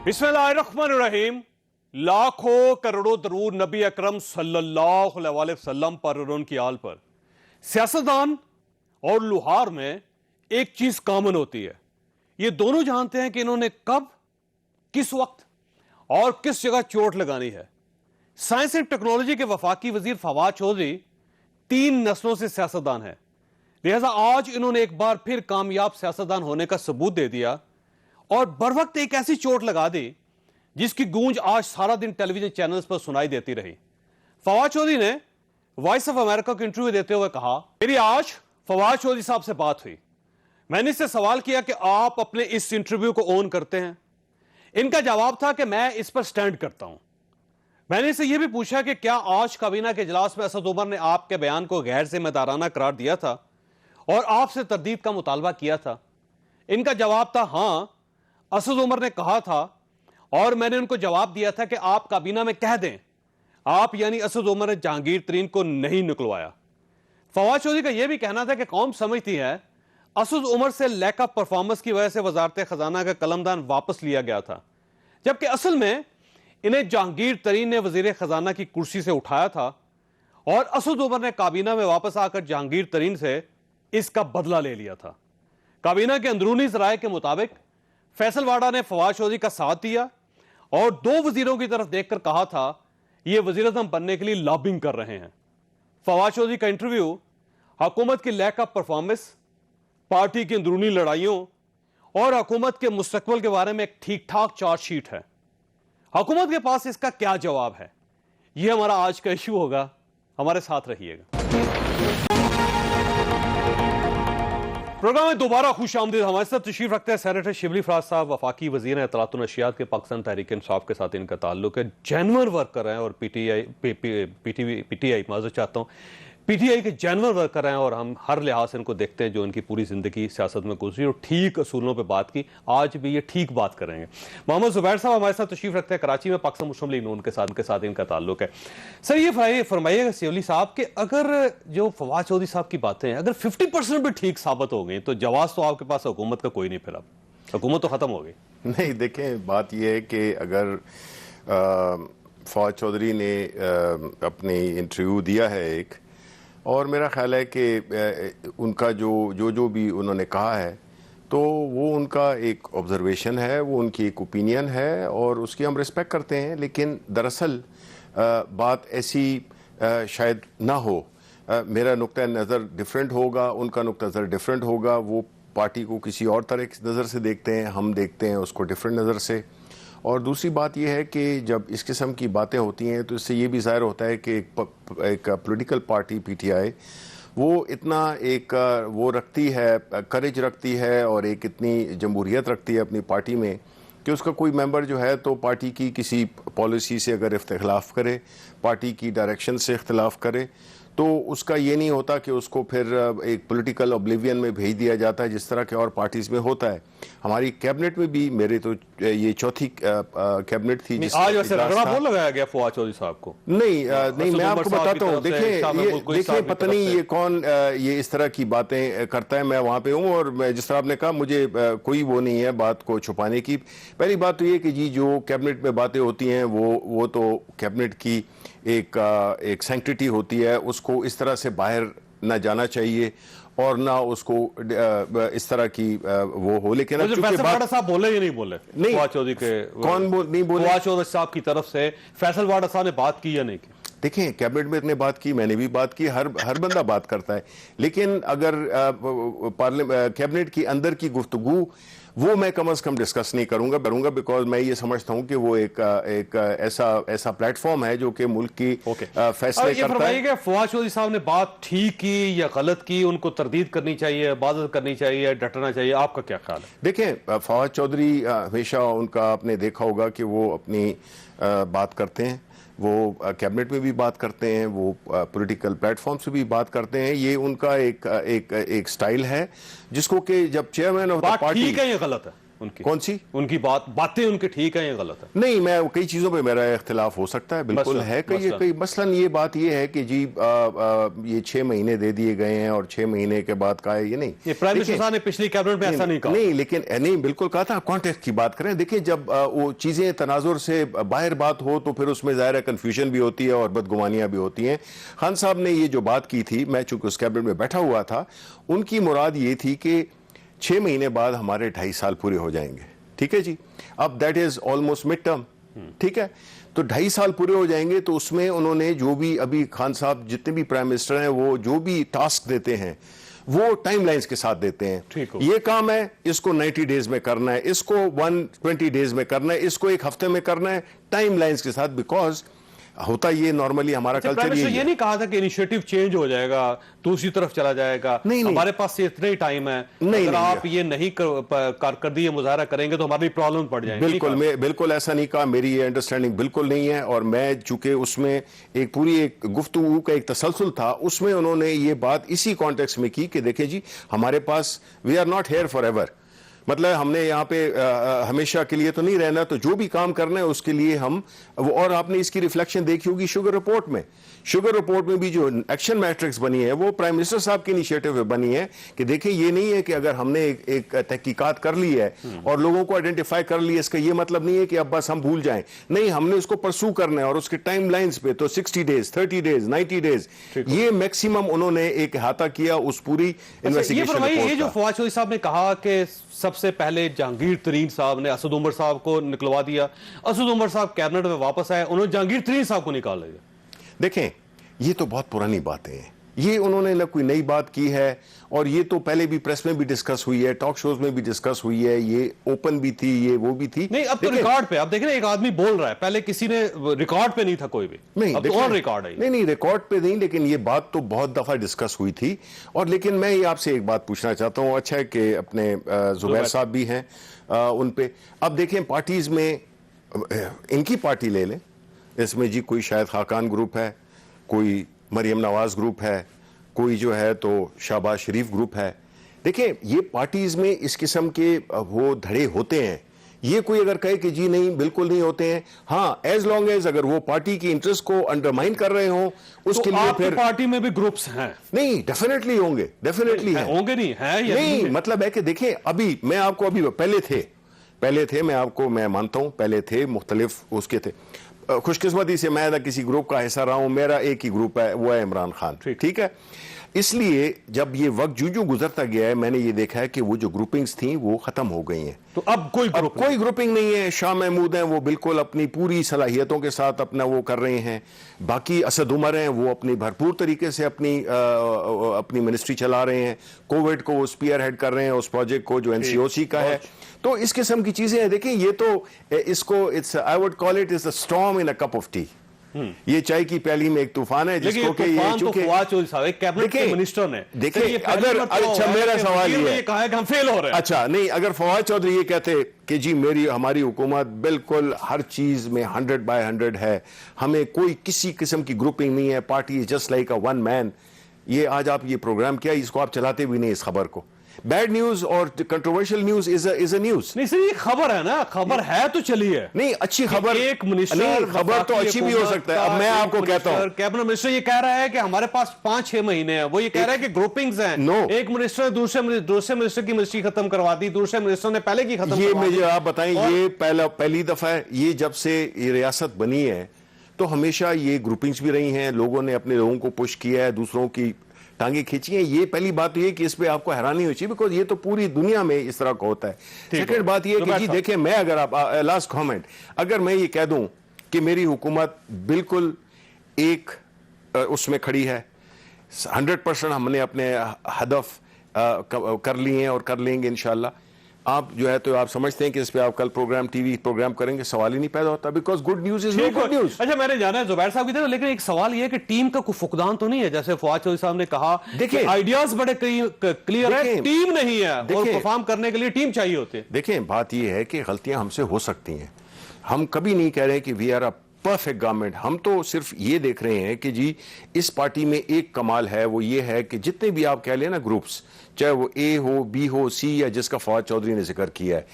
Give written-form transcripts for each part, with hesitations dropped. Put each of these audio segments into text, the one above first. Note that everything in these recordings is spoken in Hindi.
बिस्मिल्लाहिर्रहमानिर्रहीम। लाखों करोड़ों दरूद नबी अकरम सल्लल्लाहु अलैहि वसल्लम पर और उनकी आल पर। सियासतदान और लुहार में एक चीज कॉमन होती है, ये दोनों जानते हैं कि इन्होंने कब, किस वक्त और किस जगह चोट लगानी है। साइंस एंड टेक्नोलॉजी के वफाकी वजीर फवाद चौधरी 3 नस्लों से सियासतदान है, लिहाजा आज इन्होंने एक बार फिर कामयाब सियासतदान होने का सबूत दे दिया और बर वक्त एक ऐसी चोट लगा दी जिसकी गूंज आज सारा दिन टेलीविजन चैनल्स पर सुनाई देती रही। फवाद चौधरी ने वॉइस ऑफ अमेरिका को इंटरव्यू देते हुए कहा, मेरी आज फवाद चौधरी साहब से बात हुई, मैंने इससे सवाल किया कि आप अपने इस इंटरव्यू को ऑन करते हैं। इनका जवाब था कि मैं इस पर स्टैंड करता हूं। मैंने इससे यह भी पूछा कि क्या आज काबीना के इजलास में असद उमर ने आपके बयान को गैर जिम्मेदाराना करार दिया था और आपसे तरदीद का मुतालबा किया था। इनका जवाब था, हां, असद उमर ने कहा था और मैंने उनको जवाब दिया था कि आप काबीना में कह दें, आप यानी असद उमर ने जहांगीर तरीन को नहीं निकलवाया। फवाद चौधरी का यह भी कहना था कि कौम समझती है असद उमर से लैक ऑफ परफॉर्मेंस की वजह से वजारत खजाना का कलमदान वापस लिया गया था, जबकि असल में इन्हें जहांगीर तरीन ने वजीर खजाना की कुर्सी से उठाया था और असद उमर ने काबीना में वापस आकर जहांगीर तरीन से इसका बदला ले लिया था। काबीना के अंदरूनी जराये के मुताबिक फैसल वाडा ने फवाद चौधरी का साथ दिया और 2 वजीरों की तरफ देखकर कहा था ये वजीर आज़म बनने के लिए लॉबिंग कर रहे हैं। फवाद चौधरी का इंटरव्यू हुकूमत की लैक ऑफ परफॉर्मेंस, पार्टी की अंदरूनी लड़ाइयों और हुकूमत के मुस्तकबिल के बारे में एक ठीक ठाक चार्जशीट है। हुकूमत के पास इसका क्या जवाब है, यह हमारा आज का इशू होगा। हमारे साथ रहिएगा। प्रोग्राम में दोबारा खुश आमदीद। हमारे साथ तशरीफ रखते हैं सेनेटर शिबली फराज साहब, वफाकी वजीर हैं इत्तलात व नशियात के, पाकिस्तान तहरीक इंसाफ के साथ इनका ताल्लुक है, जेन्युइन वर्कर हैं और पीटीआई माजूर चाहता हूँ, पीटीआई के जेन्युइन वर्कर हैं और हम हर लिहाज से इनको देखते हैं जो इनकी पूरी जिंदगी सियासत में गुजरी और ठीक असूलों पर बात की। आज भी ये ठीक बात करेंगे। मोहम्मद जुबैर साहब हमारे साथ तशरीफ रखते हैं कराची में, पाकिस्तान मुस्लिम लीग नून के साथ इनका ताल्लुक है। सर ये फरमाइएगा शिबली साहब कि अगर जो फवाद चौधरी साहब की बातें हैं अगर 50% भी ठीक साबित हो गई तो जवाब तो आपके पास हुकूमत का कोई नहीं, फिर अब हुकूमत तो खत्म हो गई। नहीं, देखें, बात यह है कि अगर फवाद चौधरी ने अपनी इंटरव्यू दिया है एक, और मेरा ख्याल है कि उनका जो भी उन्होंने कहा है तो वो उनका एक ऑब्जर्वेशन है, वो उनकी एक ओपिनियन है और उसकी हम रिस्पेक्ट करते हैं। लेकिन दरअसल बात ऐसी शायद ना हो। मेरा नुक्ता नज़र डिफरेंट होगा, उनका नुक्ता नज़र डिफरेंट होगा। वो पार्टी को किसी और तरह की नज़र से देखते हैं, हम देखते हैं उसको डिफरेंट नज़र से। और दूसरी बात यह है कि जब इस किस्म की बातें होती हैं तो इससे ये भी ज़ाहिर होता है कि एक पॉलिटिकल पार्टी पीटीआई वो इतना वो रखती है, करेज रखती है और एक इतनी जमहूरियत रखती है अपनी पार्टी में कि उसका कोई मेंबर जो है तो पार्टी की किसी पॉलिसी से अगर इख्तिलाफ करे, पार्टी की डायरेक्शन से इख्तिलाफ करे, तो उसका ये नहीं होता कि उसको फिर एक पॉलिटिकल ऑब्लिवियन में भेज दिया जाता है जिस तरह के और पार्टीज में होता है। हमारी कैबिनेट में भी, मेरे तो ये चौथी कैबिनेट थी आज वैसे रगड़ा बहुत लगाया गया फवाद चौधरी साहब को। नहीं, मैं आपको बताता हूँ। देखिए पता नहीं ये कौन ये इस तरह की बातें करता है। मैं वहाँ पे हूँ और मैं जिस तरह आपने कहा मुझे कोई वो नहीं है बात को छुपाने की। पहली बात तो ये कि जी जो कैबिनेट में बातें होती हैं वो तो कैबिनेट की एक सैंक्टिटी होती है, उसको इस तरह से बाहर ना जाना चाहिए और ना उसको इस तरह की वो हो। लेकिन फैसल वाडा साहब बोले या नहीं बोले? नहीं, फवाद चौधरी के नहीं बोले? फवाद चौधरी साहब की तरफ से फैसल वाडा साहब ने बात की या नहीं की? देखें, कैबिनेट में इतने बात की, मैंने भी बात की, हर बंदा बात करता है। लेकिन अगर कैबिनेट की अंदर की गुफ्तगू वो मैं कम से कम डिस्कस नहीं करूंगा बिकॉज मैं ये समझता हूं कि वो एक ऐसा प्लेटफॉर्म है जो कि मुल्क की फैसले करता है। फवाद चौधरी साहब ने बात ठीक की या गलत की, उनको तरदीद करनी चाहिए, इबादत करनी चाहिए, डटना चाहिए, आपका क्या ख्याल है? देखें, फवाद चौधरी हमेशा उनका आपने देखा होगा कि वो अपनी बात करते हैं, वो कैबिनेट में भी बात करते हैं, वो पॉलिटिकल प्लेटफॉर्म से भी बात करते हैं। ये उनका एक स्टाइल है जिसको कि जब चेयरमैन ऑफ द पार्टी, ठीक है या गलत है? उनकी? कौन सी? उनकी बातें उनकी ठीक है या गलत है? नहीं, मैं कई चीज़ों पे मेरा इख्तिलाफ हो सकता है, बिल्कुल है। कई मसलन ये बात ये है कि जी ये 6 महीने दे दिए गए हैं और 6 महीने के बाद का है, ये नहीं। ये प्राइम मिनिस्टर साहब ने पिछली कैबिनेट में ऐसा नहीं कहा। नहीं, लेकिन नहीं, बिल्कुल कहा था। कॉन्टेक्स्ट की बात करें, देखिए जब वो चीज़ें तनाजुर से बाहर बात हो तो फिर उसमें ज़ाहिर है कन्फ्यूजन भी होती है और बदगुमानियाँ भी होती हैं। खान साहब ने ये जो बात की थी, मैं चूंकि उस कैबिनेट में बैठा हुआ था, उनकी मुराद ये थी कि 6 महीने बाद हमारे 2.5 साल पूरे हो जाएंगे। ठीक है जी, अब that is almost mid term. ठीक है, तो 2.5 साल पूरे हो जाएंगे, तो उसमें उन्होंने जो भी अभी खान साहब जितने भी प्राइम मिनिस्टर हैं वो जो भी टास्क देते हैं वो टाइमलाइंस के साथ देते हैं। ये काम है, इसको 90 डेज में करना है, इसको 120 डेज में करना है, इसको 1 हफ्ते में करना है, टाइमलाइंस के साथ। बिकॉज होता ये नॉर्मली हमारा कल्चर ये नहीं कहा था कि इनिशिएटिव चेंज हो जाएगा, दूसरी तरफ चला जाएगा। नहीं, हमारे पास इतना ही टाइम है, अगर आप ये नहीं कर दिए मुजाहरा करेंगे तो हमारी प्रॉब्लम पड़ जाएगी। बिल्कुल ऐसा नहीं कहा, मेरी ये अंडरस्टैंडिंग बिल्कुल नहीं है। और मैं चूंकि उसमें एक पूरी गुफ्तगू का एक तसलसल था, उसमें उन्होंने ये बात इसी कॉन्टेक्स्ट में की कि देखिए जी, हमारे पास we are not here for ever, मतलब हमने यहाँ पे हमेशा के लिए तो नहीं रहना, तो जो भी काम करना है उसके लिए हम और आपने इसकी रिफ्लेक्शन देखी होगी शुगर रिपोर्ट में। शुगर रिपोर्ट में भी जो एक्शन मैट्रिक्स बनी है वो प्राइम मिनिस्टर साहब के इनिशिएटिव पे बनी है कि देखिए ये नहीं है कि अगर हमने एक तहकीकात कर ली है और लोगों को आइडेंटिफाई कर लिया, इसका ये मतलब नहीं है कि अब बस हम भूल जाएं। नहीं, हमने उसको परसू करना है और उसके टाइम लाइन्स पे तो 60 डेज, 30 डेज, 90 डेज, ये मैक्सिमम उन्होंने एक अहाता किया उस पूरी इन्वेस्टिगेशन रिपोर्ट। ये जो फवाद चौधरी साहब ने कहा कि सबसे पहले जहांगीर तरीन साहब ने असद उमर साहब को निकलवा दिया, असद उमर साहब कैबिनेट में वापस आए, उन्होंने जहांगीर तरीन साहब को निकाल दिया। देखें, ये तो बहुत पुरानी बातें हैं, ये उन्होंने ना कोई नई बात की है, और ये तो पहले भी प्रेस में भी डिस्कस हुई है, टॉक शोज में भी डिस्कस हुई है, ये ओपन भी थी, ये वो भी थी। नहीं, अब तो रिकॉर्ड पे, अब देखें एक आदमी बोल रहा है, पहले किसी ने रिकॉर्ड पे नहीं था कोई भी, नहीं, अब तो ऑन रिकॉर्ड है। नहीं, रिकॉर्ड पे नहीं, लेकिन ये बात तो बहुत दफा डिस्कस हुई थी। और लेकिन मैं ये आपसे एक बात पूछना चाहता हूँ, अच्छा है कि अपने जुबैर साहब भी हैं उन पे। अब देखें, पार्टीज में इनकी पार्टी ले लें, इसमें जी कोई शायद खाकान ग्रुप है, कोई मरियम नवाज ग्रुप है, कोई जो है तो शहबाज शरीफ ग्रुप है। देखिए, ये पार्टीज में इस किस्म के वो धड़े होते हैं। ये कोई अगर कहे कि जी नहीं, बिल्कुल नहीं होते हैं, हाँ, एज लॉन्ग एज अगर वो पार्टी की इंटरेस्ट को अंडरमाइन कर रहे हो उसके तो लिए फिर पार्टी में भी ग्रुप्स हैं। नहीं, डेफिनेटली होंगे, डेफिनेटली होंगे, नहीं है या नहीं, मतलब है कि देखिए, अभी मैं आपको अभी पहले थे मैं मानता हूं, पहले थे, मुख्तलिफ उसके थे। खुशकिस्मती से मैं किसी ग्रुप का हिस्सा रहा हूं, मेरा एक ही ग्रुप है, वो है इमरान खान। ठीक है, इसलिए जब ये वक्त जो गुजरता गया है, मैंने ये देखा है कि वो जो ग्रुपिंग्स थी वो खत्म हो गई हैं। तो अब कोई ग्रुपिंग नहीं है। शाह महमूद हैं, वो बिल्कुल अपनी पूरी सलाहियतों के साथ अपना वो कर रहे हैं। बाकी असद उमर हैं, वो अपनी भरपूर तरीके से अपनी मिनिस्ट्री चला रहे हैं। कोविड को वो स्पीयर हेड कर रहे हैं, उस प्रोजेक्ट को जो NCOC का है। तो इस किस्म की चीजें हैं। देखिए, ये तो इसको I would call it is the storm in a cup of T. ये चाय की प्याली में एक तूफान है जिसको कि ये चूंकि फवाद चौधरी साहब एक कैबिनेट के मिनिस्टर ने, देखिए, अगर अच्छा मेरा सवाल ये कहा है कि हम फेल हो रहे हैं। अच्छा, नहीं, अगर फवाद चौधरी ये कहते कि जी हमारी हुकूमत बिल्कुल हर चीज में 100/100 है, हमें कोई किसी किस्म की ग्रुपिंग नहीं है, party is just like a one man, ये आज आप ये प्रोग्राम किया, इसको आप चलाते भी नहीं इस खबर को। बैड न्यूज और controversial news is a news. नहीं सर, ये खबर है ना, खबर है तो चलिए। नहीं, अच्छी खबर, एक मिनिस्टर, खबर तो अच्छी भी हो सकता है। अब मैं आपको कहता हूं, कैबिनेट मिनिस्टर ये कह रहा है कि हमारे पास 5-6 महीने हैं, वो ये कह रहा है कि ग्रुपिंग्स हैं। एक मिनिस्टर ने दूसरे मिनिस्टर की मिनिस्ट्री खत्म करवा दी, दूसरे मिनिस्टर ने पहले की खत्म। ये मुझे आप बताएं, ये पहली दफा है, ये जब से ये रियासत बनी है तो हमेशा ये ग्रुपिंग्स भी रही हैं, लोगों ने अपने लोगों को पुश किया है, दूसरों की टांगे खींची है। ये पहली बात ये कि इस पे आपको हैरानी होनी चाहिए, बिकॉज ये तो पूरी दुनिया में इस तरह का होता है। सेकंड बात ये कि जी देखिए, मैं अगर आप लास्ट कमेंट, अगर मैं ये कह दूं कि मेरी हुकूमत बिल्कुल एक उसमें खड़ी है, 100% हमने अपने हदफ कर लिए हैं और कर लेंगे इंशाल्लाह, आप जो है तो आप समझते हैं कि इस पे आप कल टीवी प्रोग्राम करेंगे, सवाल ही नहीं पैदा होता, because good news is good news. अच्छा, मैंने जाना है जुबैर साहब की तरफ, लेकिन एक सवाल ये है कि टीम का कोई फुकदान तो नहीं है? जैसे फवाद चौधरी साहब ने कहा, देखिए आइडियाज बड़े क्लियर है, टीम नहीं है और परफॉर्म करने के लिए टीम चाहिए होती है। देखें, बात यह है कि गलतियां हमसे हो सकती हैं, हम कभी नहीं कह रहे कि we are a perfect government. हम तो सिर्फ ये देख रहे हैं कि जी इस पार्टी में एक कमाल है, वो ये है कि जितने भी आप कह लें ना ग्रुप्स, चाहे वो A हो, B हो, C या जिसका फवाद चौधरी ने जिक्र किया है,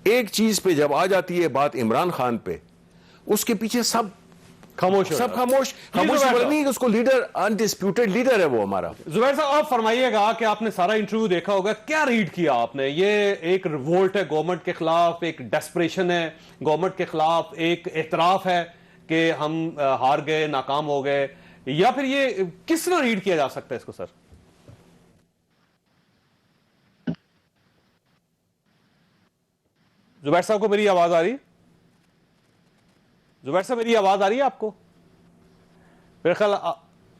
एक चीज पे जब आ जाती है बात इमरान खान पे, उसके पीछे सब खामोश हो सब जाता है। खामोश खामोश नहीं, उसको लीडर, अनडिस्प्यूटेड लीडर है वो हमारा। जुबैर साहब, आप फरमाइएगा कि आपने सारा इंटरव्यू देखा होगा, क्या रीड किया आपने? ये एक रिवोल्ट है गवर्नमेंट के खिलाफ, एक डेस्परेशन है गवर्नमेंट के खिलाफ, एक एतराफ है कि हम हार गए, नाकाम हो गए, या फिर ये किस तरह रीड किया जा सकता है इसको सर? जुबैर साहब को मेरी आवाज आ रही? जुबैर साहब मेरी आवाज आ रही है आपको? मेरे ख्याल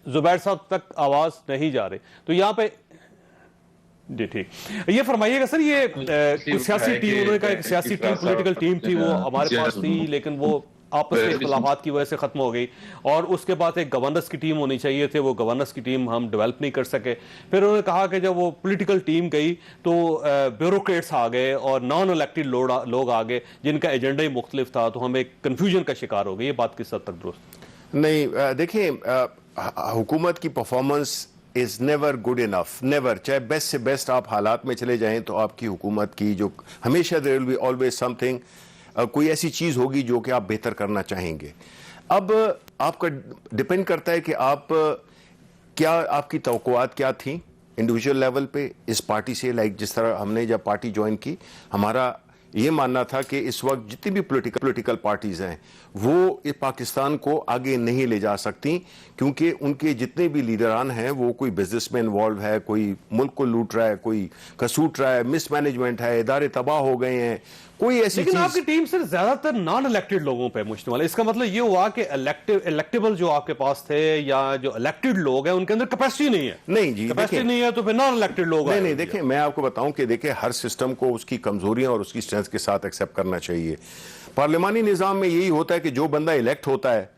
जुबैर साहब तक आवाज नहीं जा रही, तो यहां पे जी ठीक। ये फरमाइएगा सर, ये कुछ सियासी टीम, उन्होंने कहा एक सियासी टीम, पॉलिटिकल टीम थी वो हमारे पास थी, लेकिन वो आपस में इख्तिलाफात की वजह से खत्म हो गई, और उसके बाद एक गवर्नेंस की टीम होनी चाहिए थे, वो गवर्नेंस की टीम हम डेवलप नहीं कर सके। फिर उन्होंने कहा कि जब वो पॉलिटिकल टीम गई तो ब्यूरोक्रेट्स आ गए और नॉन इलेक्टेड लोग आ गए जिनका एजेंडा ही मुख्तलिफ था, तो हम एक कन्फ्यूजन का शिकार हो गए। ये बात किस हद तक दुरुस्त? नहीं, देखिए, हुकूमत की performance is never good enough, never. चाहे बेस्ट से बेस्ट आप हालात में चले जाएं तो आपकी हुकूमत की जो हमेशा there will be always something, कोई ऐसी चीज होगी जो कि आप बेहतर करना चाहेंगे। अब आपका डिपेंड करता है कि आप क्या, आपकी तवक्कुआत क्या थी इंडिविजुअल लेवल पे इस पार्टी से। लाइक जिस तरह हमने जब पार्टी ज्वाइन की, हमारा ये मानना था कि इस वक्त जितनी भी पॉलिटिकल पार्टीज हैं वो इस पाकिस्तान को आगे नहीं ले जा सकती, क्योंकि उनके जितने भी लीडरान हैं वो कोई बिजनेस में इन्वॉल्व है, कोई मुल्क को लूट रहा है, कोई कसूट रहा है, मिसमैनेजमेंट है, इदारे तबाह हो गए हैं, कोई ऐसी लेकिन चीज। आपकी टीम सिर्फ ज्यादातर नॉन इलेक्टेड लोगों पे मुश्तमिल है। इसका मतलब ये हुआ कि इलेक्टेबल जो आपके पास थे या जो इलेक्टेड लोग हैं उनके अंदर कैपेसिटी नहीं है। नहीं जी, कैपेसिटी नहीं है तो फिर नॉन इलेक्टेड लोग नहीं, देखिए, मैं आपको बताऊं कि देखिए, हर सिस्टम को उसकी कमजोरियां और उसकी स्ट्रेंथ के साथ एक्सेप्ट करना चाहिए। पार्लियामानी निजाम में यही होता है कि जो बंदा इलेक्ट होता है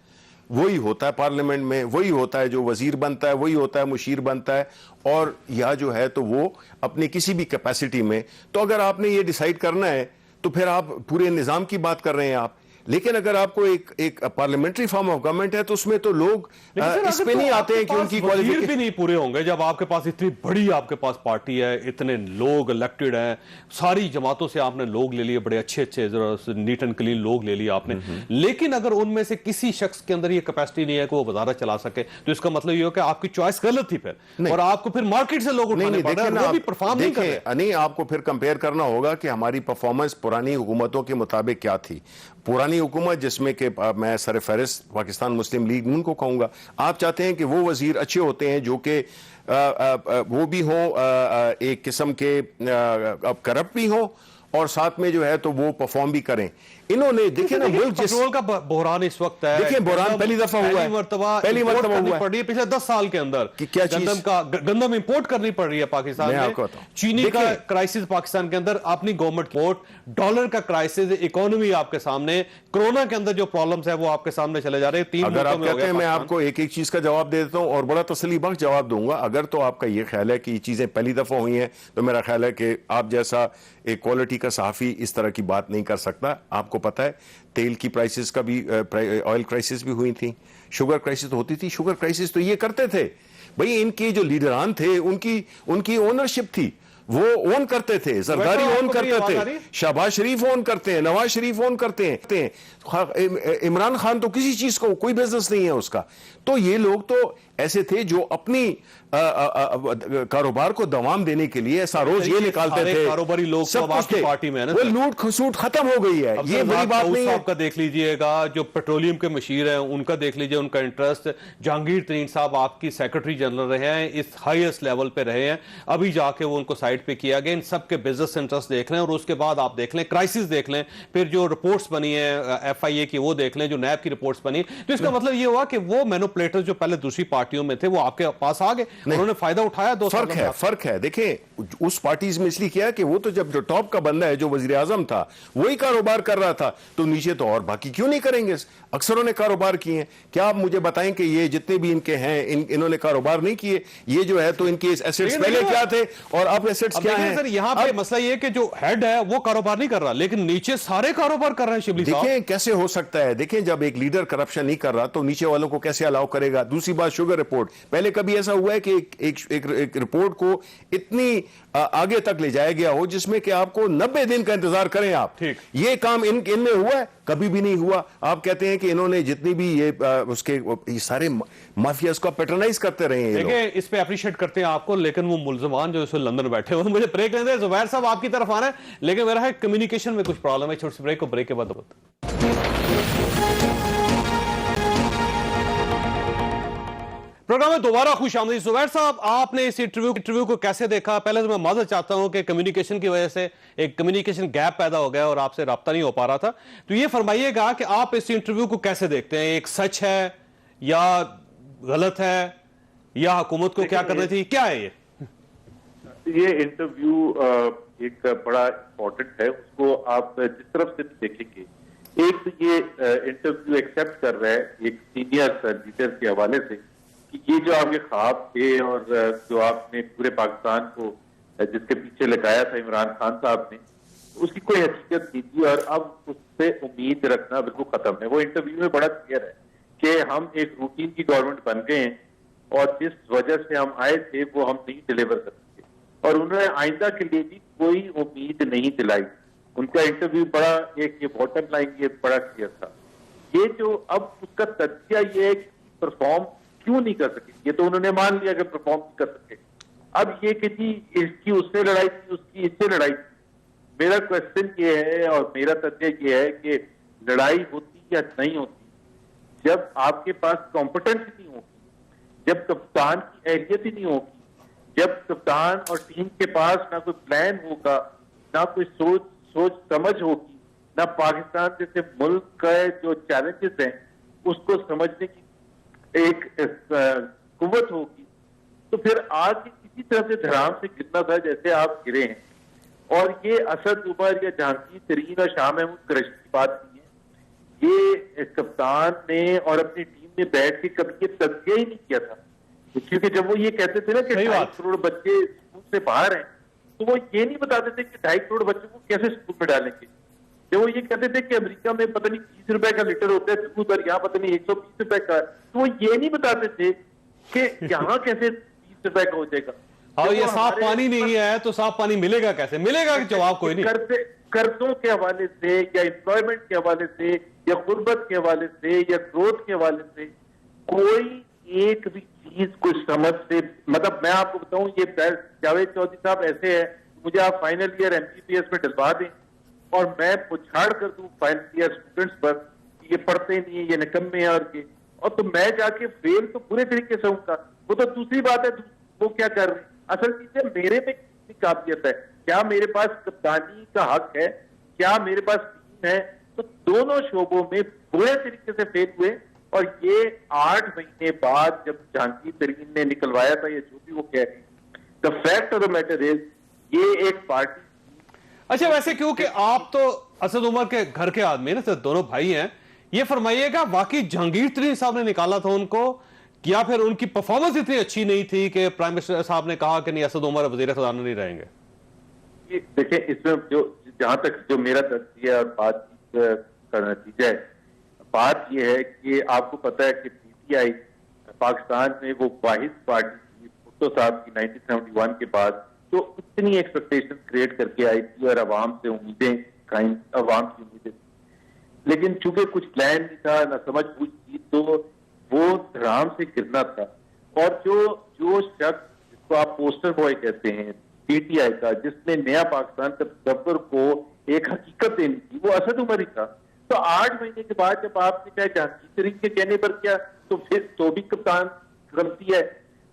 वही होता है पार्लियामेंट में, वही होता है जो वजीर बनता है, वही होता है मुशीर बनता है, और या जो है तो वो अपनी किसी भी कैपेसिटी में। तो अगर आपने ये डिसाइड करना है तो फिर आप पूरे निजाम की बात कर रहे हैं आप। लेकिन अगर आपको एक पार्लियामेंट्री फॉर्म ऑफ गवर्नमेंट है तो उसमें तो लोग इस पे नहीं आते हैं कि उनकी क्वालिफिकेशन भी नहीं पूरे होंगे। जब आपके पास इतनी बड़ी आपके पास पार्टी है, इतने लोग इलेक्टेड हैं, सारी जमातों से आपने लोग ले लिए, बड़े अच्छे अच्छे नीट एंड क्लीन लोग ले लिए आपने, लेकिन अगर उनमें से किसी शख्स के अंदर ये कैपेसिटी नहीं है कि वो वजारत चला सके, तो इसका मतलब ये हो कि आपकी चॉइस गलत थी फिर, और आपको फिर मार्केट से लोग उठाने पड़ रहे हैं, वो भी परफॉर्म नहीं कर रहे। नहीं, आपको फिर कंपेयर करना होगा कि हमारी परफॉर्मेंस पुरानी हुकूमतों के मुताबिक क्या थी। पुरानी हुकूमत जिसमें कि मैं सरफहरिस्त पाकिस्तान मुस्लिम लीग नून को कहूंगा, आप चाहते हैं कि वो वजीर अच्छे होते हैं जो कि वो भी हो एक किस्म के करप्ट भी हो, और साथ में जो है तो वो परफॉर्म भी करें। इन्होंने देखिए ना, मुल्क पेट्रोल का बहरान इस वक्त है, देखिए बहरान पहली दफा हुआ है, पहली मरतबा हुआ है पिछले 10 साल के अंदर। क्या चीज? गंदम इंपोर्ट करनी पड़ रही है पाकिस्तान में। चीनी का क्राइसिस पाकिस्तान के अंदर, अपनी गवर्नमेंट पोर्ट, डॉलर का क्राइसिस, इकोनॉमी आपके सामने, कोरोना के अंदर जो प्रॉब्लम्स है वो आपके सामने चले जा रहे हैं। अगर आप कहते हैं मैं आपको एक एक चीज का जवाब दे देता हूं और बड़ा तसल्ली बख्श जवाब दूंगा। अगर तो आपका ये ख्याल है कि ये चीजें पहली दफा हुई हैं, तो मेरा ख्याल है कि आप जैसा एक क्वालिटी का सहाफी इस तरह की बात नहीं कर सकता। आपको पता है तेल की प्राइसेस का भी, ऑयल क्राइसिस भी हुई थी, शुगर क्राइसिस होती थी। शुगर क्राइसिस तो ये करते थे भाई, इनके जो लीडरान थे उनकी ओनरशिप थी, वो ओन करते थे, जरदारी ओन करते थे, शहबाज शरीफ ओन करते हैं, नवाज शरीफ ओन करते हैं, इमरान खान तो किसी चीज को कोई बिजनेस नहीं है उसका। तो ये लोग तो ऐसे थे जो अपनी कारोबार को दवाम देने के लिए ऐसा रोज ये निकालते थे। कारोबारी लोग सब आपकी पार्टी में है ना, वो लूट खसूट खत्म हो गई है, ये बड़ी बात नहीं है। आपका देख लीजिएगा, जो पेट्रोलियम के मशीर हैं उनका देख लीजिए, उनका इंटरेस्ट। जहांगीर तरीन साहब आपकी सेक्रेटरी जनरल रहे हैं, इस हाईएस्ट लेवल पे रहे हैं, अभी जाके वो उनको साइड पे किया गया। इन सबके बिजनेस इंटरेस्ट देख लें, और उसके बाद आप देख लें क्राइसिस देख लें, फिर जो रिपोर्ट्स बनी है FIA की वो देख लें, जो नैब की रिपोर्ट्स बनी। तो इसका मतलब ये हुआ कि वो मैनिपुलेटर जो पहले दूसरी पार्टियों में थे वो आपके पास आ गए, उन्होंने फायदा उठाया। फर्क है देखिए, उस पार्टीज में इसलिए किया कि वो तो जब जो टॉप का बंदा है जो वजीर आजम था वही कारोबार कर रहा था, तो नीचे तो और बाकी क्यों नहीं करेंगे? अक्सरों ने कारोबार किए हैं। क्या आप मुझे बताएं कि ये जितने भी इनके हैं इन्होंने कारोबार नहीं किए? ये जो है तो इनके एसेट्स पहले क्या थे और अब एसेट्स क्या हैं? सर यहाँ पे मसला ये कि जो हेड है वो कारोबार नहीं कर रहा, लेकिन नीचे सारे कारोबार कर रहे हैं। शिबली साहब देखें कैसे हो सकता है, देखें जब एक लीडर करप्शन नहीं कर रहा तो नीचे वालों को कैसे अलाउ करेगा? दूसरी बात, शुगर रिपोर्ट। पहले कभी ऐसा हुआ है कि एक रिपोर्ट को इतनी आगे तक ले जाया गया हो जिसमें कि आपको 90 दिन का इंतजार करें आप? ठीक। ये काम इनमें हुआ है? कभी भी नहीं हुआ। आप कहते हैं कि इन्होंने जितनी भी ये सारे माफियाज को पैट्रोनाइज करते रहे हैं। देखिए, इस पे अप्रिशिएट करते हैं आपको, लेकिन वो मुल्जमान जो इस वक्त लंदन बैठे हुए, मुझे ब्रेक लेने दें। जुबैर साहब आपकी तरफ आना है, लेकिन मेरा है कम्युनिकेशन में कुछ प्रॉब्लम है। छोटी सी ब्रेक को, ब्रेक के बाद प्रोग्राम में दोबारा खुश आमदीद। जुबैर साहब, आपने इस इंटरव्यू को कैसे देखा? पहले तो मैं माजरत चाहता हूं कि कम्युनिकेशन की वजह से एक कम्युनिकेशन गैप पैदा हो गया और आपसे राब्ता नहीं हो पा रहा था। तो ये फरमाइएगा कि आप इस इंटरव्यू को कैसे देखते हैं? एक सच है या गलत है, या हुकूमत को क्या करना चाहिए, क्या है ये इंटरव्यू एक बड़ा इंपॉर्टेंट है। उसको आप जिस तरफ से देखेंगे, एक तो ये इंटरव्यू एक्सेप्ट कर रहा है एक सीनियर लीडर के हवाले से कि ये जो आपके ख्वाब थे और जो आपने पूरे पाकिस्तान को जिसके पीछे लगाया था इमरान खान साहब ने, उसकी कोई हकीकत नहीं थी और अब उससे उम्मीद रखना बिल्कुल खत्म है। वो इंटरव्यू में बड़ा क्लियर है कि हम एक रूटीन की गवर्नमेंट बन गए हैं और जिस वजह से हम आए थे वो हम नहीं डिलीवर कर सके, और उन्होंने आइंदा के लिए भी कोई उम्मीद नहीं दिलाई। उनका इंटरव्यू बड़ा एक ये बॉटम लाइन ये बड़ा क्लियर था। ये जो अब उसका तथ्य ये है कि परफॉर्म क्यों नहीं कर सके, ये तो उन्होंने मान लिया कि परफॉर्म नहीं कर सके। अब ये कि जी इसकी उससे लड़ाई थी, उसकी इससे लड़ाई थी। मेरा क्वेश्चन ये है और मेरा तथ्य ये है कि लड़ाई होती या नहीं होती जब आपके पास कॉम्पिटेंस नहीं होगी, जब कप्तान की अहलियत ही नहीं होगी, जब कप्तान और टीम के पास ना कोई प्लान होगा, ना कोई सोच समझ होगी, ना पाकिस्तान जैसे मुल्क का जो चैलेंजेस हैं उसको समझने की एक कुव्वत होगी, तो फिर आज किसी तरह से धराम से गिरना था जैसे आप गिरे हैं। और ये असद उमर या जहांगीर तरीन और शाह महमूद कुरैशी की बात नहीं है। ये कप्तान ने और अपनी टीम ने बैठ के कभी ये तज़किया ही नहीं किया था, क्योंकि जब वो ये कहते थे ना कि 2.5 करोड़ बच्चे स्कूल से बाहर हैं, तो वो ये नहीं बताते थे कि 2.5 करोड़ बच्चों को कैसे स्कूल में डालेंगे। जब वो ये कहते थे कि अमेरिका में पता नहीं 30 रुपए का लीटर होता है दूध और यहाँ पता नहीं 120 रुपए का, तो वो ये नहीं बताते थे कि यहाँ कैसे 30 रुपए का हो जाएगा। और ये साफ पानी नहीं है तो साफ पानी मिलेगा कैसे? मिलेगा कि जवाब कोई नहीं। कर्जों के हवाले से या एम्प्लॉयमेंट के हवाले से या गुर्बत के हवाले से या ग्रोथ के हवाले से कोई एक भी चीज को समझ से, मतलब मैं आपको बताऊं, ये जावेद चौधरी साहब ऐसे है, मुझे आप फाइनल ईयर MBBS में डलवा दें और मैं पुछाड़ कर दूं फाइनल ईयर स्टूडेंट्स पर कि ये पढ़ते नहीं है, ये निकम्मे हैं और तो मैं जाके फेल तो पूरे तरीके से होऊंगा। वो तो दूसरी बात है वो क्या कर रहे हैं। असल चीज है मेरे में कितनी काबिलियत है, क्या मेरे पास कप्तानी का हक है, क्या मेरे पास टीम है। तो दोनों शोबों में बुरे तरीके से फेल हुए और ये 8 महीने बाद जब जहांगीर तरीन ने निकलवाया था, ये जो भी वो कह रही, the fact of the matter is ये एक पार्टी। अच्छा, वैसे क्योंकि आप तो असद उमर के घर के आदमी ना, तो दोनों भाई हैं, ये फरमाइएगा वाकई जहांगीर तरीन साहब ने निकाला था उनको, या फिर उनकी परफॉर्मेंस इतनी अच्छी नहीं थी कि प्राइम मिनिस्टर साहब ने कहा कि नहीं असद उमर वजीर खजाना नहीं रहेंगे? देखिए, इसमें जो जहां तक जो मेरा तथ्य और बातचीत का नतीजा है, बात यह है कि आपको पता है कि PTI पाकिस्तान में वो वाहिद पार्टी थी भुट्टो साहब की 1971 के बाद तो इतनी एक्सपेक्टेशन क्रिएट करके आई थी और अवाम से उम्मीदें अवाम की उम्मीदें थी, लेकिन चूंकि कुछ प्लान नहीं था, ना समझ बूझ थी, तो वो धराम से गिरना था। और जो शख्स जिसको आप पोस्टर बॉय कहते हैं PTI का, जिसने नया पाकिस्तान का तस्वर को एक हकीकत देनी थी, वो असद उमर ही था। तो 8 महीने के बाद जब आपने चाहे जहांगीर तरीन के कहने पर किया तो फिर तो भी कप्तान गलती है,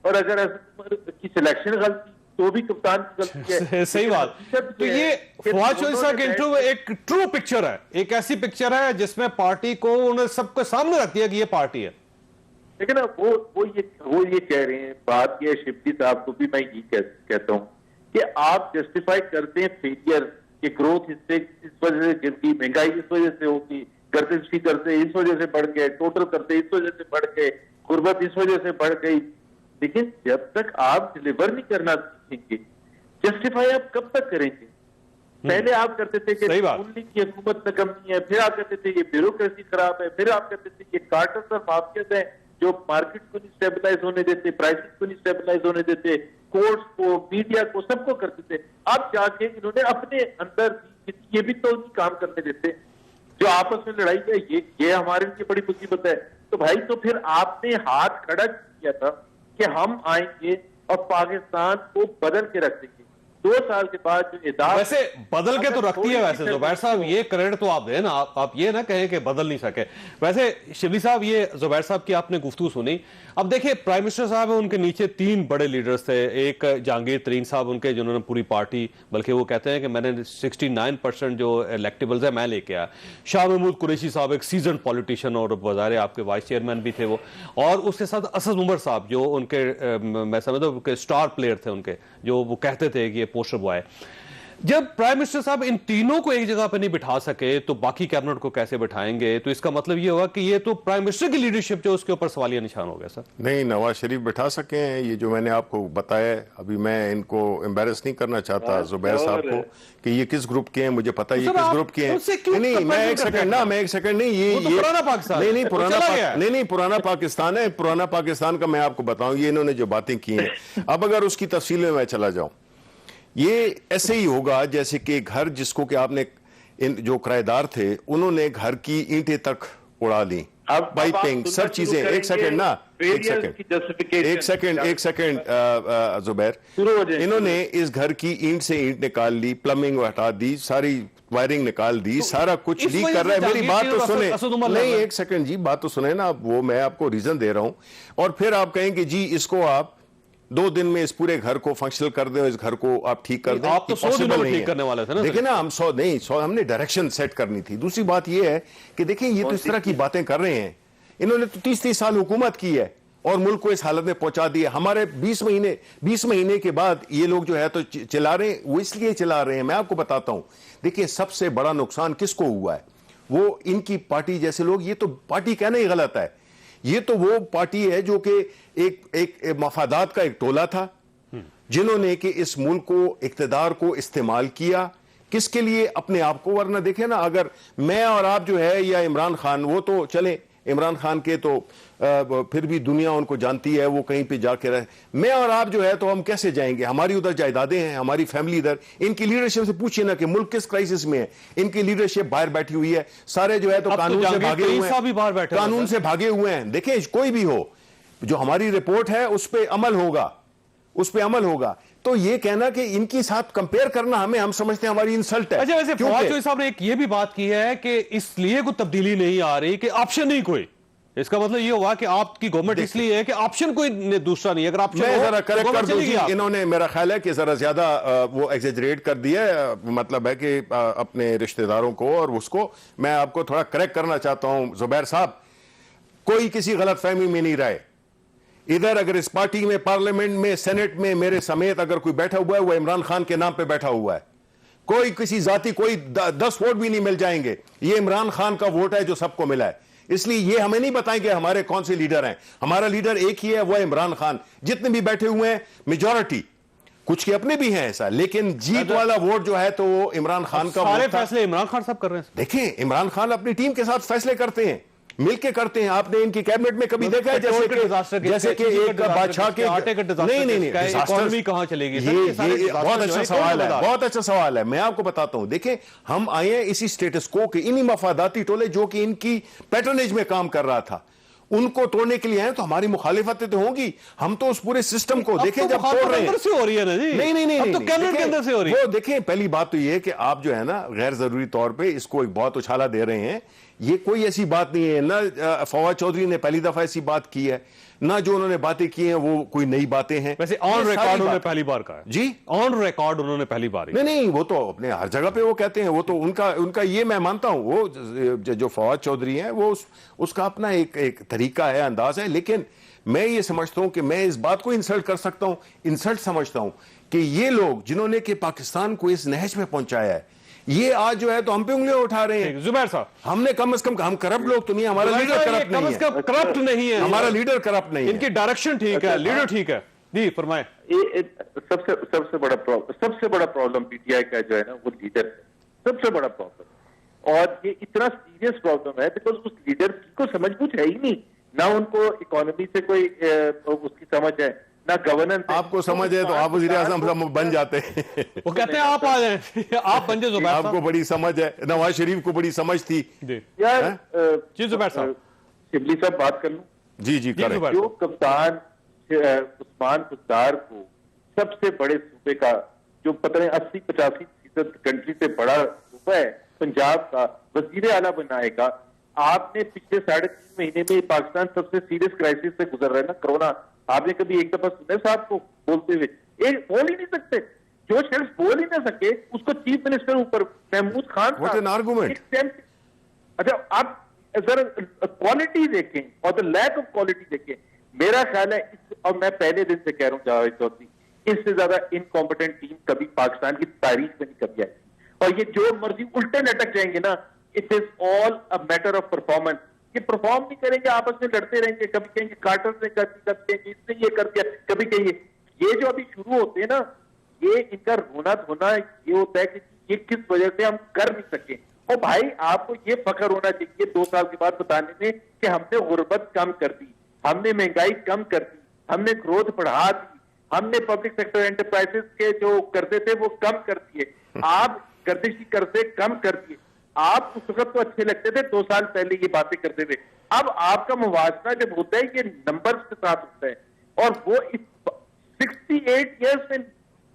और अगर असद उमर की सिलेक्शन गलती तो भी कप्तान की गलती है। सही बात। तो ये फवाद चौधरी साहब के इंटरव्यू एक ट्रू पिक्चर है, एक ऐसी पिक्चर है जिसमें पार्टी को उन्हें सबके सामने रख दिया कि ये पार्टी है। लेकिन वो ये कह रहे हैं, बात ये शिफ्टी साहब को भी मैं यही कहता हूँ कि आप जस्टिफाई करते हैं फेलियर कि ग्रोथ इससे इस वजह से गिरती, महंगाई इस वजह से होती, गर्दिशी करते इस वजह से बढ़ गए, टोटल करते इस वजह से बढ़ गए, गुर्बत इस वजह से बढ़ गई। लेकिन जब तक आप डिलीवर नहीं करना सीखेंगे, जस्टिफाई आप कब तक करेंगे? पहले आप करते थे कि नून लीग की हुकूमत में कमी है, फिर आप कहते थे ये ब्यूरोक्रेसी खराब है, फिर आप कहते थे ये कार्टर्स और माफियाज है, जो मार्केट को नहीं स्टेबलाइज होने देते, प्राइसेस को नहीं स्टेबलाइज होने देते, कोर्ट्स को, मीडिया को, सबको करते थे। अब जाके इन्होंने अपने अंदर ये भी तो नहीं काम करने देते। जो आपस में लड़ाई है, ये हमारे लिए बड़ी मुसीबत है। तो भाई तो फिर आपने हाथ खड़ा किया था कि हम आएंगे और पाकिस्तान को बदल के रख देंगे। 2 साल के बाद जो इदारा वैसे बदल के तो रखती है। वैसे जुबैर साहब ये क्रेडिट तो आप दें ना, आप ये ना कहें कि बदल नहीं सके। वैसे शिबली साहब, ये जुबैर साहब की आपने गुफ्तगू सुनी। अब देखिए प्राइम मिनिस्टर साहब है, उनके नीचे 3 बड़े लीडर्स थे। एक जहांगीर तरीन साहब उनके, जिन्होंने पूरी पार्टी, बल्कि वो कहते हैं कि मैंने 69% जो इलेक्टेबल्स है मैं लेके आया। शाह महमूद कुरैशी साहब एक सीजन पॉलिटिशियन और वज़ारे आपके वाइस चेयरमैन भी थे वो, और उसके साथ असद उमर साहब जो उनके मैं समझता हूं स्टार प्लेयर थे उनके, जो वो कहते थे कि ये पोस्टर बॉय। जब प्राइम मिनिस्टर साहब इन तीनों को एक जगह पर नहीं बिठा सके तो बाकी कैबिनेट को कैसे बिठाएंगे? तो इसका मतलब ये होगा कि ये तो प्राइम मिनिस्टर की लीडरशिप जो उसके ऊपर सवालिया निशान हो गया। सर नहीं, नवाज शरीफ बिठा सके हैं। ये जो मैंने आपको बताया, अभी मैं इनको एम्बेरस नहीं करना चाहता जुबैर साहब को कि ये किस ग्रुप के हैं, मुझे पता है ये किस ग्रुप के हैं। नहीं, मैं एक सेकंड नहीं, ये पुराना पाकिस्तान नहीं पुराना पाकिस्तान है। पुराना पाकिस्तान का मैं आपको बताऊं, ये इन्होंने जो बातें की हैं, अब अगर उसकी तफसील में मैं चला जाऊं, ये ऐसे ही होगा जैसे कि घर जिसको कि आपने जो किराएदार थे उन्होंने घर की ईंटें तक उड़ा ली, पाइपिंग सब चीजें। एक सेकंड जुबैर, इन्होंने इस घर की ईंट से ईंट निकाल ली, प्लम्बिंग हटा दी, सारी वायरिंग निकाल दी, सारा कुछ लीक कर रहा है। मेरी बात तो सुने, नहीं एक सेकंड जी, बात तो सुने ना। वो मैं आपको रीजन दे रहा हूं, और फिर आप कहेंगे जी इसको आप 2 दिन में इस पूरे घर को फंक्शनल कर दें, इस घर को आप ठीक कर दें। आप तो 100 दिनों में ठीक करने वाले थे ना। देखिए ना, हम 100 हमने डायरेक्शन सेट करनी थी। दूसरी बात यह है कि देखिए ये तो इस तरह की बातें कर रहे हैं। इन्होंने तो 30 साल हुकूमत की है और मुल्क को इस हालत में पहुंचा दिया। हमारे 20 महीने के बाद ये लोग जो है तो चिल्ला रहे हैं। वो इसलिए चिल्ला रहे हैं, मैं आपको बताता हूं। देखिए सबसे बड़ा नुकसान किसको हुआ है, वो इनकी पार्टी जैसे लोग। ये तो पार्टी कहना ही गलत है, ये तो वो पार्टी है जो कि एक मफादात का एक टोला था, जिन्होंने कि इस मुल्क को, इक्तदार को इस्तेमाल किया। किसके लिए? अपने आप को। वरना देखें ना, अगर मैं और आप जो है, या इमरान खान, वो तो चले, इमरान खान के तो फिर भी दुनिया उनको जानती है, वो कहीं पे जाके रहे। मैं और आप जो है तो हम कैसे जाएंगे? हमारी उधर जायदादें हैं, हमारी फैमिली इधर। इनकी लीडरशिप से पूछिए ना कि मुल्क किस क्राइसिस में है। इनकी लीडरशिप बाहर बैठी हुई है, सारे जो है तो कानून से भागे हुए हैं, कानून से भागे हुए हैं। देखें कोई भी हो, जो हमारी रिपोर्ट है उस पर अमल होगा। तो ये कहना कि इनकी साथ कंपेयर करना हम समझते हैं हमारी इंसल्ट है। अच्छा, वैसे फवाद चौधरी साहब ने एक ये भी बात की है कि इसलिए कोई तब्दीली नहीं आ रही कि ऑप्शन नहीं कोई। इसका मतलब ये हुआ कि आपकी गवर्नमेंट इसलिए है कि ऑप्शन कोई दूसरा नहीं है। अगर ऑप्शन मैं जरा करेक्ट कर दूं जी, इन्होंने मेरा ख्याल है कि जरा ज्यादा वो एग्जेजरेट कर दिया है। मतलब है कि अपने रिश्तेदारों को और उसको, मैं आपको थोड़ा करेक्ट करना चाहता हूं जुबैर साहब। कोई किसी गलतफहमी में नहीं रहे। इधर अगर इस पार्टी में, पार्लियामेंट में, सेनेट में मेरे समेत अगर कोई बैठा हुआ है, वो इमरान खान के नाम पे बैठा हुआ है। कोई किसी जाति, कोई 10 वोट भी नहीं मिल जाएंगे। ये इमरान खान का वोट है जो सबको मिला है। इसलिए ये हमें नहीं बताएंगे हमारे कौन से लीडर हैं। हमारा लीडर एक ही है, वो है इमरान खान। जितने भी बैठे हुए हैं मेजॉरिटी, कुछ के अपने भी हैं ऐसा, लेकिन जीत वाला वोट जो है तो वो इमरान खान का। सारे फैसले इमरान खान साहब कर रहे हैं। देखिए इमरान खान अपनी टीम के साथ फैसले करते हैं, मिलके करते हैं। आपने इनकी कैबिनेट में कभी देखा है जैसे कि एक बादशाह के नहीं इकोनॉमी कहां चलेगी? ये बहुत अच्छा सवाल है, बहुत अच्छा सवाल है। मैं आपको बताता हूं। देखिए हम आए हैं इसी स्टेटस को के, इन्हीं मफादाती टोले जो कि इनकी पैटर्नेज में काम कर रहा था, उनको तोड़ने के लिए आए। तो हमारी मुखालिफतें तो होंगी। हम तो उस पूरे सिस्टम को देखें जब तोड़ रहे हैं। से हो रही है ना जी? नहीं, अब तो कैबिनेट के अंदर से हो रही है। वो देखें, पहली बात तो ये कि आप जो है ना गैर जरूरी तौर पे इसको एक बहुत उछाला दे रहे हैं। ये कोई ऐसी बात नहीं है ना। फवाद चौधरी ने पहली दफा ऐसी बात की है ना, जो उन्होंने बातें की हैं वो कोई नई बातें हैं। वैसे ऑन रिकॉर्ड उन्होंने पहली बार कहा है जी, ऑन रिकॉर्ड उन्होंने पहली बार। नहीं, वो तो अपने हर जगह पे वो कहते हैं। वो तो उनका ये मैं मानता हूं, वो जो फवाद चौधरी हैं वो उसका अपना एक तरीका है, अंदाज है। लेकिन मैं ये समझता हूं कि मैं इस बात को इंसल्ट कर सकता हूं, इंसल्ट समझता हूं कि ये लोग जिन्होंने कि पाकिस्तान को इस नहज में पहुंचाया है, ये आज जो है तो हम पे उंगलियां उठा रहे हैं। जुबैर साहब, हमने कम से कम, हम करप्ट लोग तो नहीं, हमारा लीडर करप्ट नहीं है, करप्ट नहीं है, हमारा लीडर करप्ट नहीं है, इनकी डायरेक्शन ठीक है, लीडर ठीक है। जी फरमाए। सबसे बड़ा प्रॉब्लम पीटीआई का जो है ना, वो लीडर है, सबसे बड़ा प्रॉब्लम। और ये इतना सीरियस प्रॉब्लम है बिकॉज उस लीडर को समझ कुछ है ही नहीं। ना उनको इकोनॉमी से कोई उसकी समझ है, ना गवर्नेंस। आपको समझ है तो आप वज़ीर आज़म बन जाते हैं। वो कहते हैं आप आ जाए, आप बन जाए जुबैर साहब। आपको बड़ी समझ है, नवाज शरीफ को बड़ी समझ थी यार। जी जुबैर साहब, शिबली साहब बात कर लूं। जी जी करें। जो कप्तान उस्मान खुद्दार को सबसे बड़े सूबे का, जो पता नहीं 80-85% कंट्री से बड़ा सूबा है पंजाब का, वजीर आला बनाएगा। आपने पिछले 3.5 महीने में पाकिस्तान सबसे सीरियस क्राइसिस से गुजर रहा है ना, कोरोना। आपने कभी एक दफा सुने साहब को बोलते हुए? एक बोल ही नहीं सकते। जो शख्स बोल ही ना सके उसको चीफ मिनिस्टर ऊपर Mahmood Khan What an argument. अच्छा, आप जरा क्वालिटी देखें और द लैक ऑफ क्वालिटी देखें। मेरा ख्याल है और मैं पहले दिन से कह रहा हूँ जावेद चौधरी, इससे ज्यादा इनकॉम्पिटेंट टीम कभी पाकिस्तान की तारीख में नहीं कभी आई। और ये जो मर्जी उल्टे लटक जाएंगे ना, it is all a matter of performance. ये परफॉर्म नहीं करेंगे, आपस में लड़ते रहेंगे। कभी कहेंगे कार्टर ने कर दी, कभी कहेंगे इसने ये कर दिया, कभी कहेंगे ये जो अभी शुरू होते हैं ना, ये इनका रोना धोना ये होता है कि ये किस वजह से हम कर नहीं सके। और भाई आपको ये फख्र होना चाहिए 2 साल के बाद बताने में कि हमने गुर्बत कम कर दी, हमने महंगाई कम कर दी, हमने ग्रोथ बढ़ा दी, हमने पब्लिक सेक्टर एंटरप्राइजेस के जो कर्जे थे वो कम कर दिए, आप गर्दिशी कर्जे कम कर दिए। आप उस वक्त तो अच्छे लगते थे 2 साल पहले ये बातें करते थे। अब आपका मुवाजना जब होता है ये नंबर्स के साथ होता है, और वो इस 68 ईयर्स में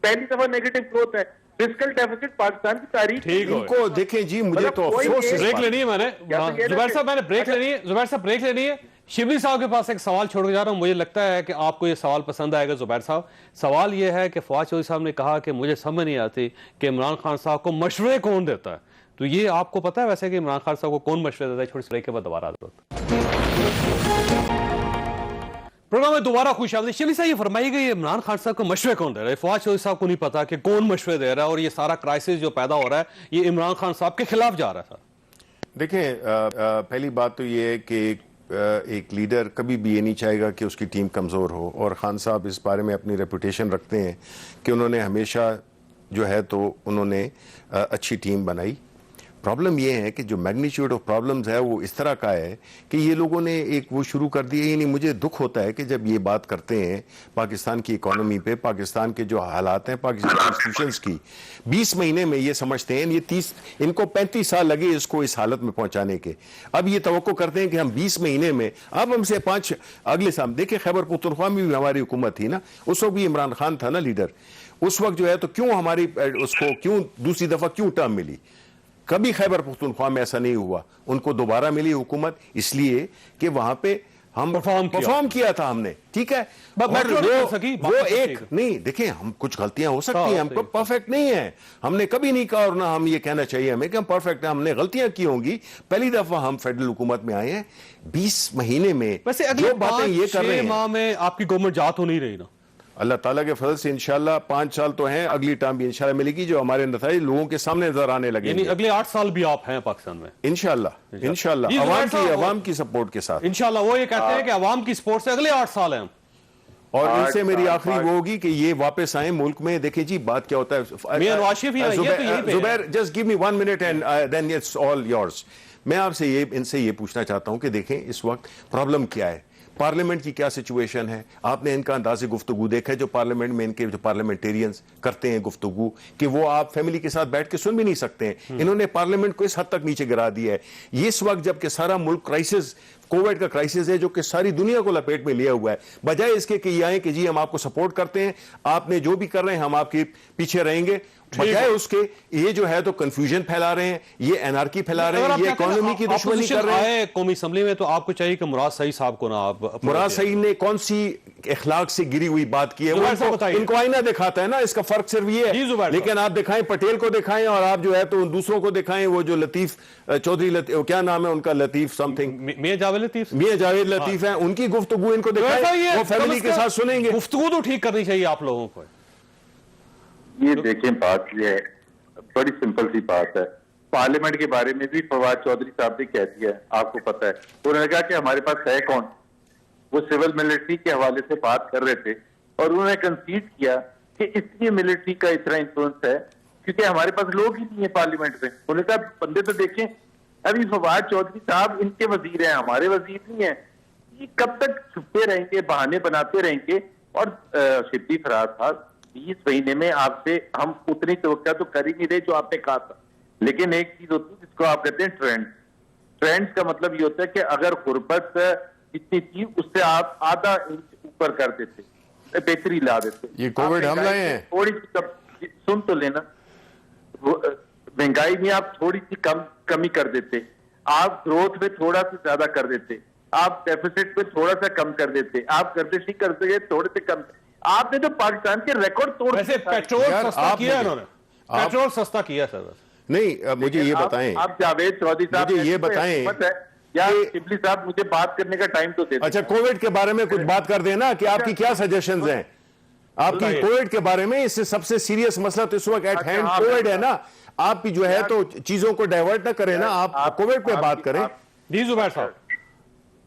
पहली दफा नेगेटिव ग्रोथ है। फिस्कल डेफिसिट पाकिस्तान की तारीख। ठीक है। इनको देखें जी, मुझे मतलब तो अफसोस है इस ब्रेक बात लेनी है मैंने। हाँ, जुबैर साहब मैंने ब्रेक लेनी है, जुबैर साहब ब्रेक लेनी है। शिबली साहब के पास एक सवाल छोड़ के जा रहा हूं, मुझे लगता है कि आपको ये सवाल पसंद आएगा जुबैर साहब। सवाल ये है कि फवाद चौधरी साहब ने कहा कि मुझे समझ नहीं आती कि इमरान खान साहब को मशवरे कौन देता है। तो ये आपको पता है वैसे कि इमरान खान साहब को कौन मशवरे देता है? छोटी सी ब्रेक के बाद दोबारा प्रोग्राम में दोबारा खुश आमदीद। शिबली साहब ये फरमाइएगा, ये इमरान खान साहब को मशवरे कौन दे रहा है? फवाद चौधरी साहब को नहीं पता कि कौन मशवरे दे रहा है, और ये सारा क्राइसिस जो पैदा हो रहा है ये इमरान खान साहब के खिलाफ जा रहा है। देखें, पहली बात तो ये है कि एक लीडर कभी भी ये नहीं चाहेगा कि उसकी टीम कमज़ोर हो, और खान साहब इस बारे में अपनी रेपुटेशन रखते हैं कि उन्होंने हमेशा जो है तो उन्होंने अच्छी टीम बनाई। प्रॉब्लम ये है कि जो मैग्नीट्यूड ऑफ प्रॉब्लम्स है वो इस तरह का है कि ये लोगों ने एक वो शुरू कर दिया। यानी मुझे दुख होता है कि जब ये बात करते हैं पाकिस्तान की इकोनॉमी पे, पाकिस्तान के जो हालात हैं, पाकिस्तान इंस्टीट्यूशंस की, 20 महीने में ये समझते हैं, ये 30 इनको 35 साल लगे इसको इस हालत में पहुंचाने के। अब ये तवक्को करते हैं कि हम 20 महीने में, अब हमसे 5 अगले साल देखिए, खैबर पख्तूनख्वा में भी हमारी हुकूमत थी ना, उस वक्त भी इमरान खान था ना लीडर, उस वक्त जो है तो क्यों हमारी उसको क्यों दूसरी दफा क्यों टर्म मिली? कभी खैबर पख्तूनख्वा में ऐसा नहीं हुआ, उनको दोबारा मिली हुकूमत इसलिए कि वहां पे हम परफॉर्म किया था हमने, ठीक है। वो एक नहीं, देखें हम कुछ गलतियां हो सकती हैं, हमको परफेक्ट नहीं है, हमने कभी नहीं कहा, और ना हम ये कहना चाहिए हमें कि हम परफेक्ट हैं, हमने गलतियां की होंगी। पहली दफा हम फेडरल हुकूमत में आए हैं, 20 महीने में जो बातें ये कर रहे हैं, माह में आपकी गवर्नमेंट जा तो नहीं रही ना? अल्लाह ताला के फजल से इंशाल्लाह 5 साल तो हैं, अगली टर्म भी इंशाल्लाह मिलेगी, जो हमारे नतीजे लोगों के सामने नजर आने लगे। यानी अगले 8 साल भी आप हैं पाकिस्तान में इंशाल्लाह अवाम की सपोर्ट के साथ इंशाल्लाह। वो ये कहते हैं कि अवाम की सपोर्ट से अगले 8 साल हैं। और इनसे मेरी आखिरी वो होगी कि ये वापस आए मुल्क में। देखिए जी बात क्या होता है, Zubair just give me 1 minute and then it's all yours. मैं आपसे इनसे ये पूछना चाहता हूं कि देखें इस वक्त प्रॉब्लम क्या है, पार्लियामेंट की क्या सिचुएशन है। आपने इनका अंदाज़े गुफ्तगू देखा है जो पार्लियामेंट में इनके जो पार्लियामेंटेरियंस करते हैं गुफ्तगू, कि वो आप फैमिली के साथ बैठ के सुन भी नहीं सकते हैं। इन्होंने पार्लियामेंट को इस हद तक नीचे गिरा दिया है। ये इस वक्त जबकि सारा मुल्क क्राइसिस, कोविड का क्राइसिस है जो कि सारी दुनिया को लपेट में लिया हुआ है, बजाय इसके कि ये आए कि जी हम आपको सपोर्ट करते हैं, आपने जो भी कर रहे हैं हम आपके पीछे रहेंगे, बजाय उसके ये जो है तो कंफ्यूजन फैला रहे हैं, ये एनार्की फैला रहे हैं, ये इकोनॉमी की दुश्मनी कर रहे हैं। कौमी असेंबली में तो आपको चाहिए कि मुराद सईद साहब को ना आप, मुराद सईद ने कौन सी इखलाक से गिरी हुई बात की है? इनको आईना दिखाता है ना, इसका फर्क सिर्फ ये है। लेकिन आप दिखाएं, पटेल को दिखाएं, और आप जो है तो दूसरों को दिखाएं, वो जो लतीफ चौधरी, क्या नाम है उनका, लतीफ समथिंग, मियां जावेद लतीफ है, उनकी गुफ्तगू इनको दिखाएं, वो फैमिली के साथ सुनेंगे। गुफ्तगू तो ठीक करनी चाहिए आप लोगों को। ये देखें, बात ये है, बड़ी सिंपल सी बात है। पार्लियामेंट के बारे में भी फवाद चौधरी साहब ने कह दिया है, आपको पता है। उन्होंने कहा कि हमारे पास है कौन, वो सिविल मिलिट्री के हवाले से बात कर रहे थे, और उन्होंने कंसीड किया कि इसलिए मिलिट्री का इतना इंफ्लुएंस है क्योंकि हमारे पास लोग ही नहीं है पार्लियामेंट में। उन्होंने कहा बंदे तो देखें, अभी फवाद चौधरी साहब इनके वजीर हैं, हमारे वजीर नहीं है। ये कब तक छुपते रहेंगे, बहाने बनाते रहेंगे। और शिब्बी फराज साहब, 20 महीने में आपसे हम उतनी तवक्का तो कर ही नहीं रहे जो आपने कहा था। लेकिन एक चीज होती है जिसको आप कहते हैं ट्रेंड। ट्रेंड्स का मतलब ये होता है कि अगर गुर्बत जितनी थी उससे आप आधा इंच ऊपर कर देते, बेहतरी ला देते। ये कोविड हमला है, थोड़ी सी सुन तो लेना, महंगाई में आप थोड़ी सी कमी कर देते, आप ग्रोथ में थोड़ा सा ज्यादा कर देते, आप डेफिसिट में थोड़ा सा कम कर देते, आप गर्दिश नहीं कर सके थोड़े से कम। आपने तो पाकिस्तान के रिकॉर्ड तोड़ वैसे दिए। पेट्रोल सस्ता किया है इन्होंने, पेट्रोल सस्ता किया सर। नहीं, मुझे ये बताएं, आप जावेद चौधरी साहब, मुझे ये बताएं यार शिबली साहब, मुझे बात करने का टाइम तो दे दें। अच्छा, कोविड के बारे में कुछ बात कर देना कि आपकी क्या सजेशंस हैं आपकी कोविड के बारे में। इससे सबसे सीरियस मसला तो इस वक्त एट हैंड कोविड है ना। आपकी जो है तो चीजों को डाइवर्ट ना करें ना, आप कोविड पे बात करें। जी जुबैर साहब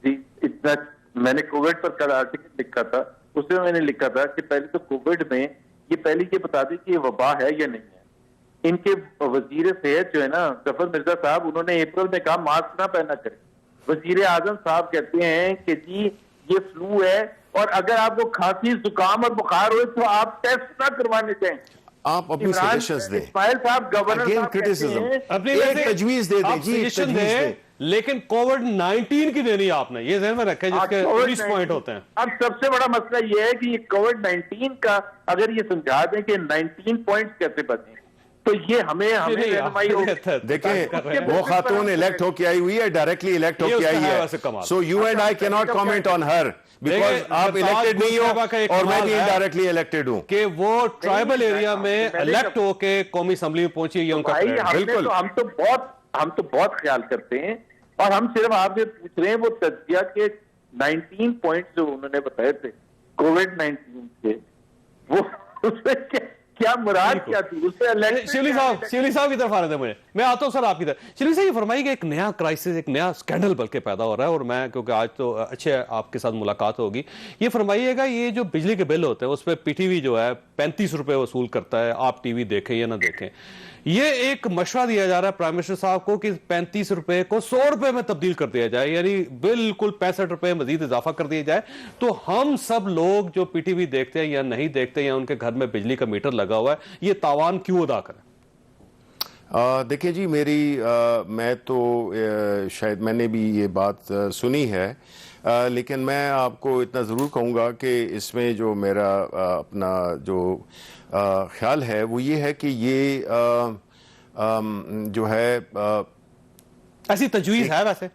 जी, इतना मैंने कोविड पर कल आर्टिकल लिखा था, उसमें मैंने लिखा था कि पहले तो कोविड में ये पहले ये बता दें कि ये वबा है या नहीं है। इनके वजीर सेहत जो है ना जफर मिर्जा साहब, उन्होंने अप्रैल में कहा मास्क ना पहना करें। वजीर आजम साहब कहते हैं कि जी ये फ्लू है और अगर आपको खांसी जुकाम और बुखार हो तो आप टेस्ट ना करवाने जाएं। आप अपनी सजेशंस दें। इस्माइल साहब गवर्नर अगेन साहब क्रिटिसिज्म, अपनी एक तजवीज दे दें जी, एक सजेशन तजवीज दें, दें। लेकिन कोविड-19 की देनी है आपने, ये ज़हन में रखें जिसके 19 पॉइंट होते हैं। अब सबसे बड़ा मसला ये है कि ये कोविड-19 का अगर ये समझा दें कि 19 पॉइंट्स कैसे बने तो ये हमें रहनुमाई होगी। देखें, वो खातून इलेक्ट होके आई हुई है, डायरेक्टली इलेक्ट होके आई है। So you and I can not comment on her because आप इलेक्टेड नहीं हो और मैं भी इनडायरेक्टली इलेक्टेड हूं। कि वो ट्राइबल एरिया में इलेक्ट होके कौमी असेंबली में पहुंची, ये उनका बिल्कुल। हम तो बहुत ख्याल करते हैं और हम सिर्फ आपसे पूछ रहे हैं वो तज्जिया के 19 पॉइंट्स जो उन्होंने बताए थे कोविड-19 के, वो उसमें क्या मुराद क्या थी उससे। शिवली साहब की तरफ आ रहे थे मुझे, मैं आता हूं सर आपकी तरफ। शिवली साहब ये फरमाइए कि एक नया क्राइसिस, एक नया स्कैंडल बल्कि पैदा हो रहा है और मैं क्योंकि आज तो अच्छे आपके साथ मुलाकात होगी, ये फरमाइएगा ये जो बिजली के बिल होते हैं उस पर पीटीवी जो है 35 रुपए वसूल करता है, आप टीवी देखें या ना देखें। ये एक मशवरा दिया जा रहा है प्राइम मिनिस्टर साहब को कि 35 रुपए को 100 रुपए में तब्दील कर दिया जाए, यानी बिल्कुल 65 रुपए मजीद इजाफा कर दिया जाए। तो हम सब लोग जो पीटीवी देखते हैं या नहीं देखते या उनके घर में बिजली का मीटर लगा हुआ है, ये तावान क्यों अदा करें? देखिए जी, मैं तो शायद मैंने भी ये बात सुनी है, लेकिन मैं आपको इतना ज़रूर कहूँगा कि इसमें जो मेरा अपना जो ख्याल है वो ये है कि ये जो है ऐसी तजवीज़ है वैसे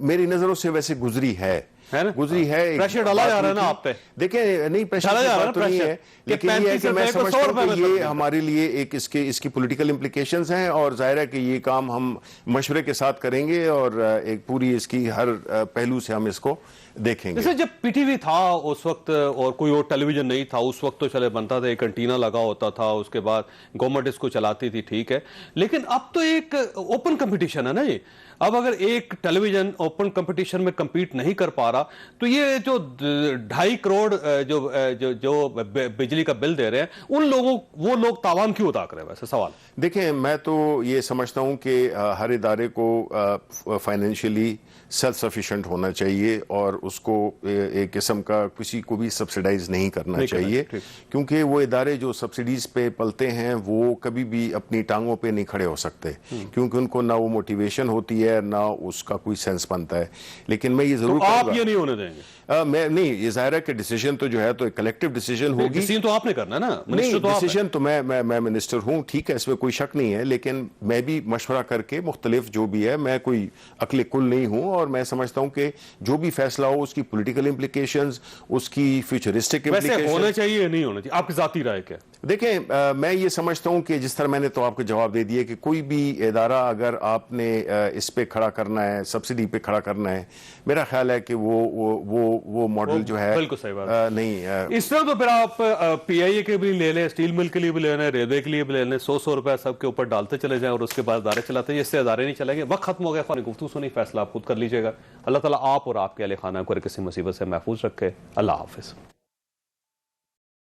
मेरी नज़रों से वैसे गुजरी है ना? गुजरी है। प्रेशर डाला जा रहा है ना आप पे। देखिए, नहीं प्रेशर की बात तो नहीं है, लेकिन ये है कि मैं समझता हूं कि ये हमारे लिए एक इसकी पॉलिटिकल इम्प्लीकेशंस हैं और जाहिर है कि ये काम हम मशवरे के साथ करेंगे और एक पूरी इसकी हर पहलू से हम इसको देखेंगे। जैसे जब पीटीवी था उस वक्त और कोई और टेलीविजन नहीं था उस वक्त तो चले बनता था, एक एंटीना लगा होता था, उसके बाद गवर्नमेंट इसको चलाती थी, ठीक है। लेकिन अब तो एक ओपन कंपटीशन है ना जी। अब अगर एक टेलीविजन ओपन कंपटीशन में compete नहीं कर पा रहा तो ये जो 2.5 करोड़ जो बिजली का बिल दे रहे हैं वो लोग तावान क्यों अदा करें? वैसे सवाल देखें, मैं तो ये समझता हूं कि हर इदारे को फाइनेंशियली सेल्फ सफिशिएंट होना चाहिए और उसको एक किस्म का किसी को भी सब्सिडाइज नहीं करना चाहिए, क्योंकि वो इदारे जो सब्सिडीज पे पलते हैं वो कभी भी अपनी टांगों पे नहीं खड़े हो सकते, क्योंकि उनको ना वो मोटिवेशन होती है ना उसका कोई सेंस बनता है। लेकिन मैं ये जरूर तो आप ये नहीं होने देंगे? मैं नहीं, ये जाहिर है कि डिसीजन तो जो है तो एक कलेक्टिव डिसीजन होगी। डिसीजन तो आपने करना है ना, नहीं डिसीजन तो मैं मिनिस्टर हूं, ठीक है, इसमें कोई शक नहीं है, लेकिन मैं भी मशवरा करके मुख्तलिफ जो भी है, मैं कोई अक्ल कुल नहीं हूं और मैं समझता हूं कि जो भी फैसला हो उसकी पॉलिटिकल इम्प्लीकेशंस, उसकी फ्यूचरिस्टिक इम्प्लीकेशंस होना चाहिए नहीं होना चाहिए, आपकी जाती राय क्या? देखें, मैं ये समझता हूं कि जिस तरह मैंने तो आपको जवाब दे दिया कि कोई भी इदारा अगर आपने इस पे खड़ा करना है, सब्सिडी पे खड़ा करना है, मेरा ख्याल है कि वो मॉडल जो है बिल्कुल सही बात नहीं। इस तरह तो फिर आप पीआईए के भी ले लें, स्टील मिल के लिए भी ले लें, रेलवे के लिए भी ले लें, 100 रुपए सबके ऊपर डालते चले जाएं और उसके बाद अदारे चलाते हैं। इससे अदारे नहीं चलेंगे, वक्त खत्म हो गया। गुफ्तगू सुनी, फैसला आप खुद कर लीजिएगा। अल्लाह ताला आप और आपके अहले खाना को किसी मुसीबत से महफूज रखे। अल्लाह हाफिज।